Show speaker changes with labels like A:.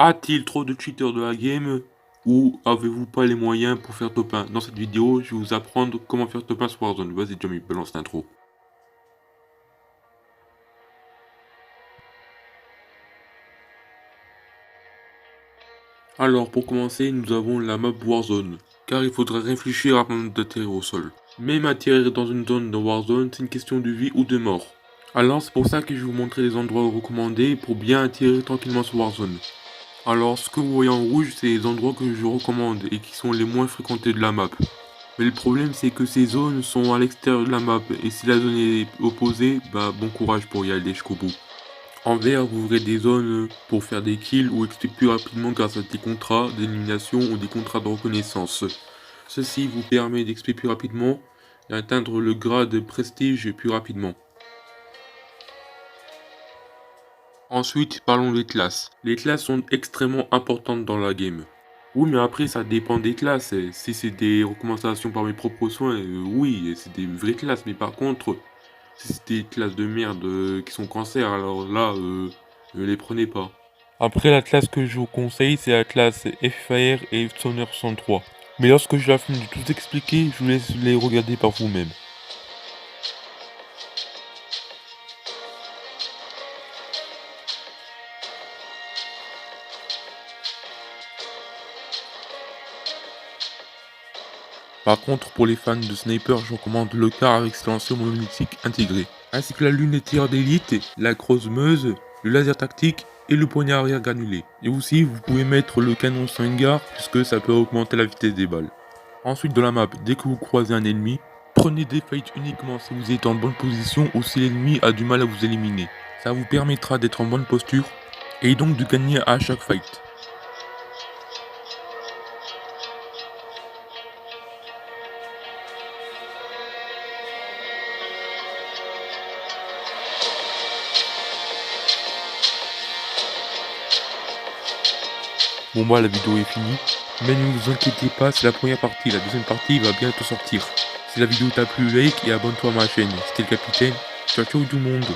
A: A-t-il trop de cheaters de la game ou avez-vous pas les moyens pour faire top 1? Dans cette vidéo, je vais vous apprendre comment faire top 1 sur Warzone. Vas-y Jamie, balance l'intro. Alors pour commencer, nous avons la map Warzone, car il faudra réfléchir avant d'atterrir au sol. Même atterrir dans une zone de Warzone, c'est une question de vie ou de mort. Alors c'est pour ça que je vais vous montrer les endroits recommandés pour bien atterrir tranquillement sur Warzone. Alors ce que vous voyez en rouge, c'est les endroits que je recommande et qui sont les moins fréquentés de la map. Mais le problème c'est que ces zones sont à l'extérieur de la map et si la zone est opposée, bah bon courage pour y aller jusqu'au bout. En vert, vous verrez des zones pour faire des kills ou XP plus rapidement grâce à des contrats d'élimination ou des contrats de reconnaissance. Ceci vous permet d'XP plus rapidement et atteindre le grade de prestige plus rapidement. Ensuite, parlons des classes. Les classes sont extrêmement importantes dans la game. Oui, mais après, ça dépend des classes. Si c'est des recommandations par mes propres soins, oui, c'est des vraies classes. Mais par contre, si c'est des classes de merde qui sont cancer, alors là, ne les prenez pas. Après, la classe que je vous conseille, c'est la classe FFR et Stoner 103. Mais lorsque je la fin de tout expliquer, je vous laisse les regarder par vous-même. Par contre, pour les fans de sniper, je recommande le car avec silencieux monolithique intégré, ainsi que la lunette tir d'élite, la grosse meuse, le laser tactique et le poignard arrière granulé. Et aussi, vous pouvez mettre le canon Swinger puisque ça peut augmenter la vitesse des balles. Ensuite, dans la map, dès que vous croisez un ennemi, prenez des fights uniquement si vous êtes en bonne position ou si l'ennemi a du mal à vous éliminer. Ça vous permettra d'être en bonne posture et donc de gagner à chaque fight. Bon bah la vidéo est finie, mais ne vous inquiétez pas, c'est la première partie, la deuxième partie va bientôt sortir. Si la vidéo t'a plu, like et abonne-toi à ma chaîne. C'était le capitaine, ciao ciao tout le monde.